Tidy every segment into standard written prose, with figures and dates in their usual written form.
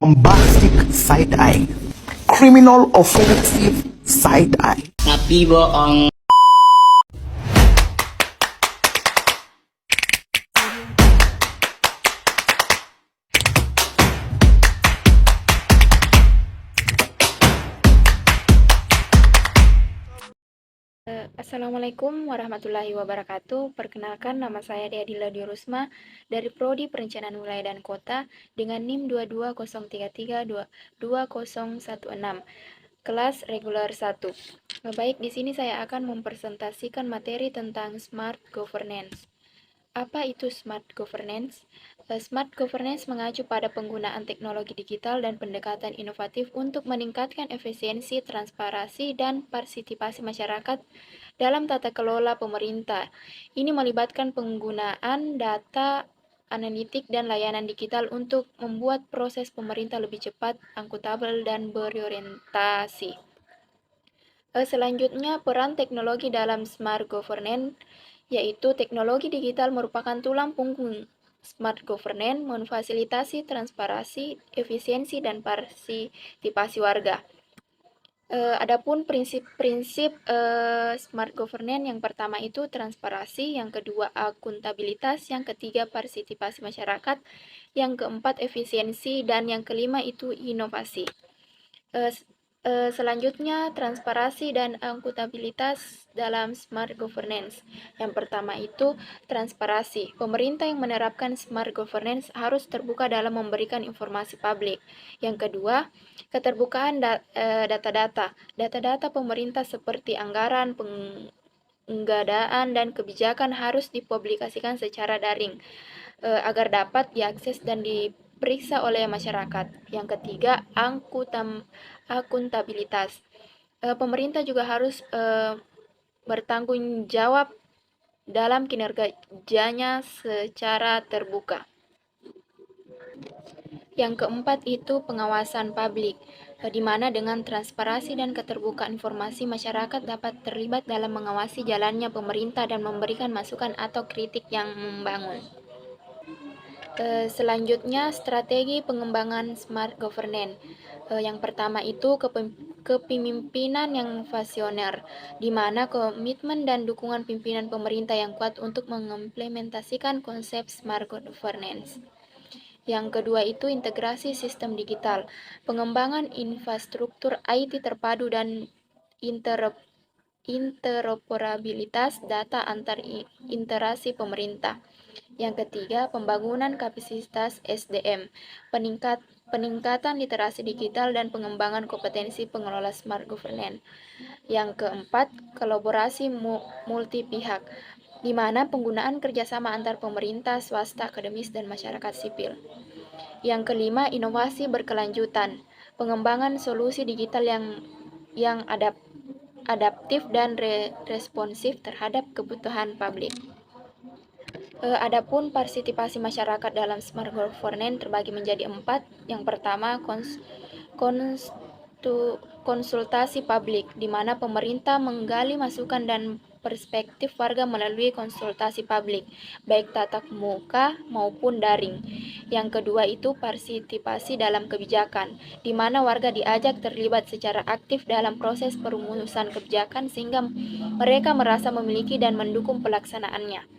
bombastic side-eye, criminal offensive side-eye. Tapi bohong. Assalamualaikum warahmatullahi wabarakatuh. Perkenalkan, nama saya Dea Dila Diorusma dari Prodi Perencanaan Wilayah dan Kota dengan NIM 220332016, kelas reguler 1. Baik, di sini saya akan mempresentasikan materi tentang Smart Governance. Apa itu Smart Governance? Smart Governance mengacu pada penggunaan teknologi digital dan pendekatan inovatif untuk meningkatkan efisiensi, transparansi, dan partisipasi masyarakat dalam tata kelola pemerintah. Ini melibatkan penggunaan data analitik dan layanan digital untuk membuat proses pemerintah lebih cepat, akuntabel, dan berorientasi. Selanjutnya, peran teknologi dalam Smart Governance, yaitu teknologi digital merupakan tulang punggung Smart Governance, memfasilitasi transparansi, efisiensi, dan partisipasi warga. Adapun prinsip-prinsip Smart Governance, yang pertama itu transparansi, yang kedua akuntabilitas, yang ketiga partisipasi masyarakat, yang keempat efisiensi, dan yang kelima itu inovasi. Selanjutnya, transparansi dan akuntabilitas dalam Smart Governance. Yang pertama itu transparansi. Pemerintah yang menerapkan Smart Governance harus terbuka dalam memberikan informasi publik. Yang kedua, keterbukaan data-data. Data-data pemerintah seperti anggaran, pengadaan, dan kebijakan harus dipublikasikan secara daring agar dapat diakses dan diperiksa oleh masyarakat. Yang ketiga, akuntabilitas. Pemerintah juga harus bertanggung jawab dalam kinerjanya secara terbuka. Yang keempat itu pengawasan publik, di mana dengan transparansi dan keterbukaan informasi, masyarakat dapat terlibat dalam mengawasi jalannya pemerintah dan memberikan masukan atau kritik yang membangun. Selanjutnya, strategi pengembangan Smart Governance. Yang pertama itu kepemimpinan yang visioner, di mana komitmen dan dukungan pimpinan pemerintah yang kuat untuk mengimplementasikan konsep Smart Governance. Yang kedua itu integrasi sistem digital, pengembangan infrastruktur IT terpadu dan interoperabilitas data antar interaksi pemerintah. Yang ketiga, pembangunan kapasitas SDM, peningkatan literasi digital dan pengembangan kompetensi pengelola Smart Governance. Yang keempat, kolaborasi multi pihak, di mana penggunaan kerjasama antar pemerintah, swasta, akademis, dan masyarakat sipil. Yang kelima, inovasi berkelanjutan, pengembangan solusi digital yang adaptif dan responsif terhadap kebutuhan publik. Adapun partisipasi masyarakat dalam Smart Governance terbagi menjadi 4. Yang pertama, konsultasi publik, di mana pemerintah menggali masukan dan perspektif warga melalui konsultasi publik, baik tatap muka maupun daring. Yang kedua itu partisipasi dalam kebijakan, di mana warga diajak terlibat secara aktif dalam proses perumusan kebijakan sehingga mereka merasa memiliki dan mendukung pelaksanaannya.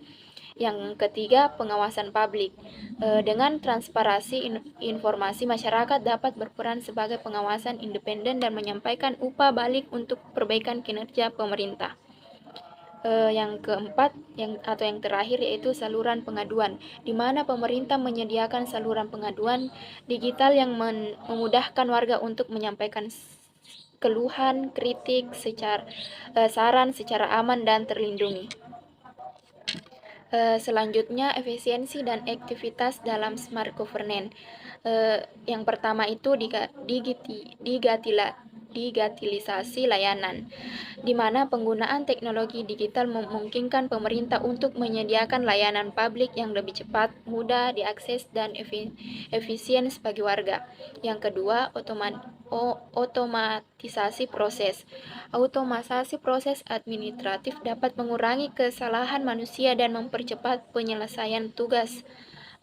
Yang ketiga, pengawasan publik. Dengan transparansi informasi, masyarakat dapat berperan sebagai pengawasan independen dan menyampaikan upah balik untuk perbaikan kinerja pemerintah. Yang keempat, yang terakhir yaitu saluran pengaduan, di mana pemerintah menyediakan saluran pengaduan digital yang memudahkan warga untuk menyampaikan keluhan, kritik, saran secara aman dan terlindungi. Selanjutnya, efisiensi dan aktivitas dalam Smart Governance. Yang pertama itu digitalisasi layanan, di mana penggunaan teknologi digital memungkinkan pemerintah untuk menyediakan layanan publik yang lebih cepat, mudah diakses, dan efisien bagi warga. Yang kedua, otomatisasi proses. Otomatisasi proses administratif dapat mengurangi kesalahan manusia dan mempercepat penyelesaian tugas,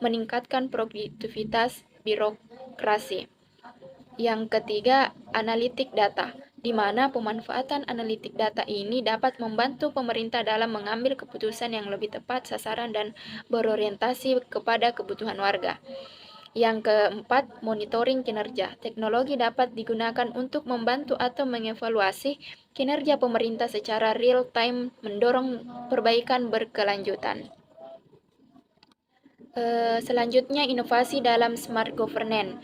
meningkatkan produktivitas birokrasi. Yang ketiga, analitik data, di mana pemanfaatan analitik data ini dapat membantu pemerintah dalam mengambil keputusan yang lebih tepat sasaran dan berorientasi kepada kebutuhan warga. Yang keempat, monitoring kinerja. Teknologi dapat digunakan untuk membantu atau mengevaluasi kinerja pemerintah secara real time, mendorong perbaikan berkelanjutan. Selanjutnya, inovasi dalam smart governance.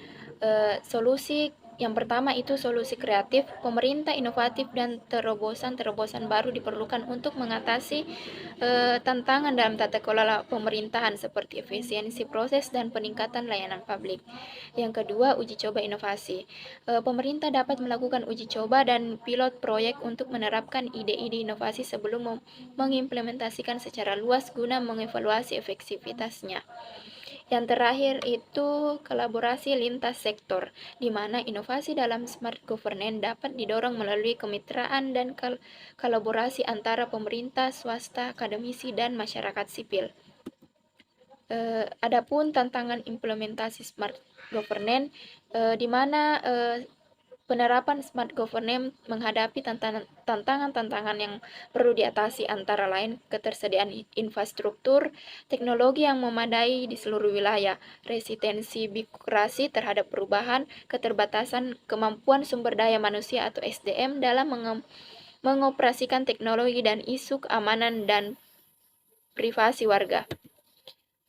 Solusi yang pertama itu solusi kreatif. Pemerintah inovatif dan terobosan-terobosan baru diperlukan untuk mengatasi tantangan dalam tata kelola pemerintahan seperti efisiensi proses dan peningkatan layanan publik. Yang kedua, uji coba inovasi. Pemerintah dapat melakukan uji coba dan pilot proyek untuk menerapkan ide-ide inovasi sebelum mengimplementasikan secara luas guna mengevaluasi efektivitasnya. Yang terakhir itu kolaborasi lintas sektor, di mana inovasi dalam smart governance dapat didorong melalui kemitraan dan kolaborasi antara pemerintah, swasta, akademisi, dan masyarakat sipil. Adapun tantangan implementasi smart governance, di mana penerapan smart governance menghadapi tantangan-tantangan yang perlu diatasi, antara lain ketersediaan infrastruktur, teknologi yang memadai di seluruh wilayah, resistensi birokrasi terhadap perubahan, keterbatasan kemampuan sumber daya manusia atau SDM dalam mengoperasikan teknologi, dan isu keamanan dan privasi warga.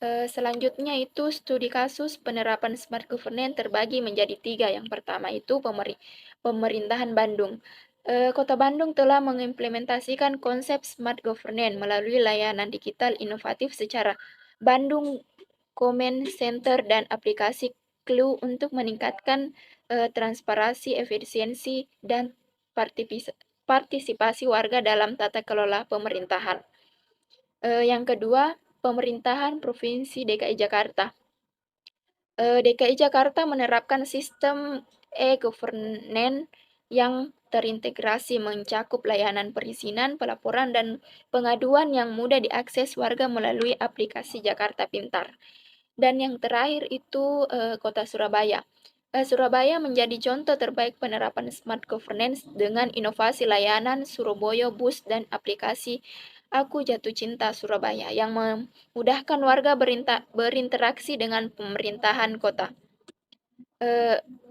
Selanjutnya itu studi kasus penerapan smart governance terbagi menjadi 3. Yang pertama itu pemerintahan Bandung. Kota Bandung telah mengimplementasikan konsep smart governance melalui layanan digital inovatif secara Bandung Command Center dan aplikasi Clue untuk meningkatkan transparansi, efisiensi, dan partisipasi warga dalam tata kelola pemerintahan. Yang kedua, pemerintahan Provinsi DKI Jakarta. DKI Jakarta menerapkan sistem e-governance yang terintegrasi, mencakup layanan perizinan, pelaporan, dan pengaduan yang mudah diakses warga melalui aplikasi Jakarta Pintar. Dan yang terakhir itu Kota Surabaya. Surabaya menjadi contoh terbaik penerapan smart governance dengan inovasi layanan Surabaya Bus dan aplikasi Aku Jatuh Cinta Surabaya yang memudahkan warga berinteraksi dengan pemerintahan kota.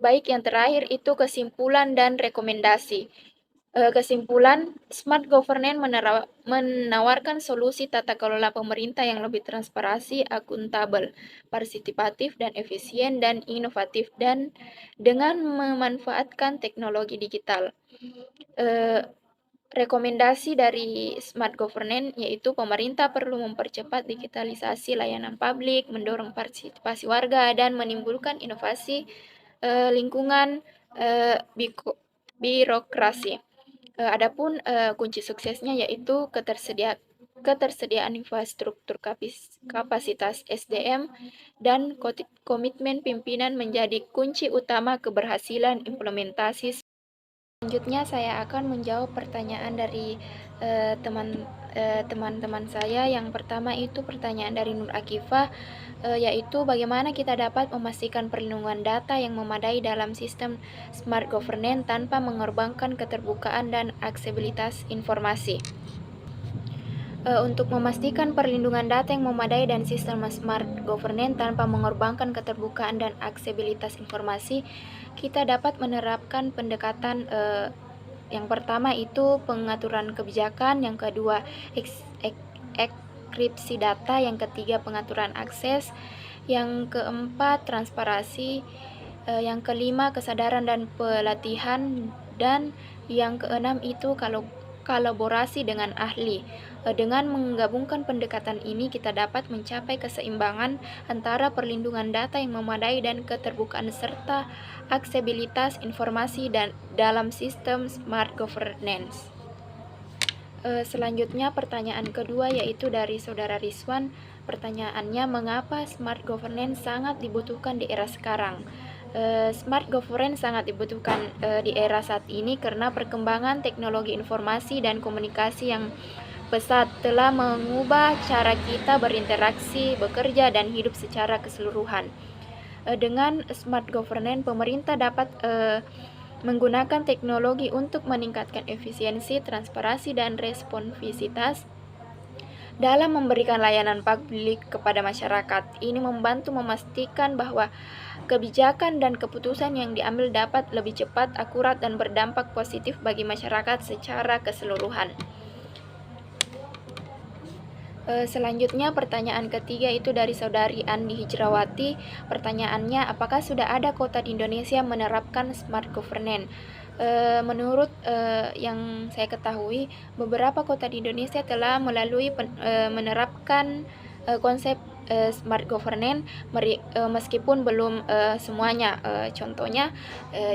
Baik, yang terakhir itu kesimpulan dan rekomendasi. Kesimpulan, smart governance menawarkan solusi tata kelola pemerintah yang lebih transparansi, akuntabel, partisipatif, dan efisien, dan inovatif, dan dengan memanfaatkan teknologi digital. Rekomendasi dari smart governance yaitu pemerintah perlu mempercepat digitalisasi layanan publik, mendorong partisipasi warga, dan menimbulkan inovasi lingkungan birokrasi. Adapun kunci suksesnya yaitu ketersediaan infrastruktur kapasitas SDM dan komitmen pimpinan menjadi kunci utama keberhasilan implementasi. Selanjutnya saya akan menjawab pertanyaan dari teman-teman saya. Yang pertama itu pertanyaan dari Nur Akifah, yaitu bagaimana kita dapat memastikan perlindungan data yang memadai dalam sistem smart governance tanpa mengorbankan keterbukaan dan aksesibilitas informasi. Untuk memastikan perlindungan data yang memadai dan sistem smart governance tanpa mengorbankan keterbukaan dan aksesibilitas informasi, kita dapat menerapkan pendekatan yang pertama itu pengaturan kebijakan, yang kedua enkripsi data, yang ketiga pengaturan akses, yang keempat transparansi, yang kelima kesadaran dan pelatihan, dan yang keenam itu kolaborasi dengan ahli. Dengan menggabungkan pendekatan ini, kita dapat mencapai keseimbangan antara perlindungan data yang memadai dan keterbukaan serta aksesibilitas informasi dan dalam sistem smart governance. Selanjutnya pertanyaan kedua yaitu dari Saudara Rizwan. Pertanyaannya, mengapa smart governance sangat dibutuhkan di era sekarang? Smart governance sangat dibutuhkan di era saat ini karena perkembangan teknologi informasi dan komunikasi yang pesat telah mengubah cara kita berinteraksi, bekerja, dan hidup secara keseluruhan. Dengan smart governance, pemerintah dapat menggunakan teknologi untuk meningkatkan efisiensi, transparansi, dan responsivitas dalam memberikan layanan publik kepada masyarakat. Ini membantu memastikan bahwa kebijakan dan keputusan yang diambil dapat lebih cepat, akurat, dan berdampak positif bagi masyarakat secara keseluruhan. Selanjutnya pertanyaan ketiga itu dari saudari Andi Hijrawati. Pertanyaannya, apakah sudah ada kota di Indonesia menerapkan smart governance? Menurut yang saya ketahui, beberapa kota di Indonesia telah menerapkan konsep smart governance meskipun belum semuanya. Contohnya,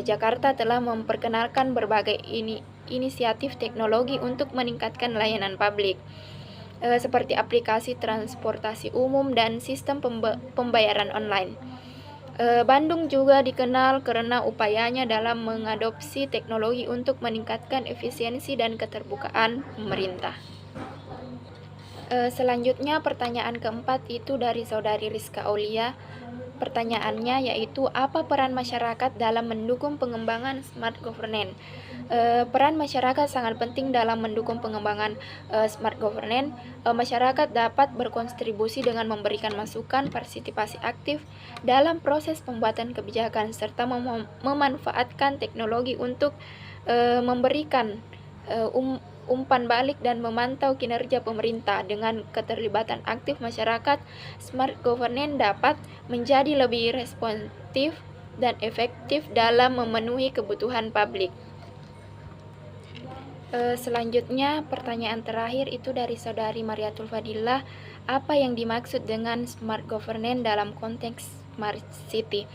Jakarta telah memperkenalkan berbagai inisiatif teknologi untuk meningkatkan layanan publik, seperti aplikasi transportasi umum dan sistem pembayaran online. Bandung juga dikenal karena upayanya dalam mengadopsi teknologi untuk meningkatkan efisiensi dan keterbukaan pemerintah. Selanjutnya pertanyaan keempat itu dari saudari Rizka Aulia. Pertanyaannya yaitu, apa peran masyarakat dalam mendukung pengembangan smart governance? Peran masyarakat sangat penting dalam mendukung pengembangan smart governance. Masyarakat dapat berkontribusi dengan memberikan masukan, partisipasi aktif dalam proses pembuatan kebijakan, serta memanfaatkan teknologi untuk memberikan umpan balik dan memantau kinerja pemerintah. Dengan keterlibatan aktif masyarakat, smart governance dapat menjadi lebih responsif dan efektif dalam memenuhi kebutuhan publik. Selanjutnya pertanyaan terakhir itu dari saudari Mariatul Fadilah. Apa yang dimaksud dengan smart governance dalam konteks smart city?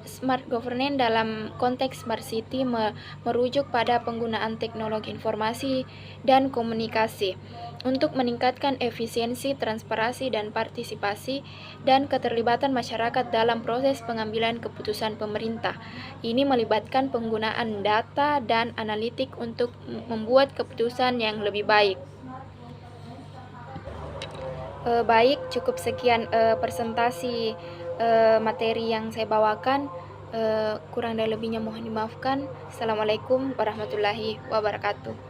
Smart governance dalam konteks smart city merujuk pada penggunaan teknologi informasi dan komunikasi untuk meningkatkan efisiensi, transparansi, dan partisipasi dan keterlibatan masyarakat dalam proses pengambilan keputusan pemerintah. Ini melibatkan penggunaan data dan analitik untuk membuat keputusan yang lebih baik. Baik, cukup sekian presentasi materi yang saya bawakan. Kurang dan lebihnya mohon dimaafkan. Assalamualaikum warahmatullahi wabarakatuh.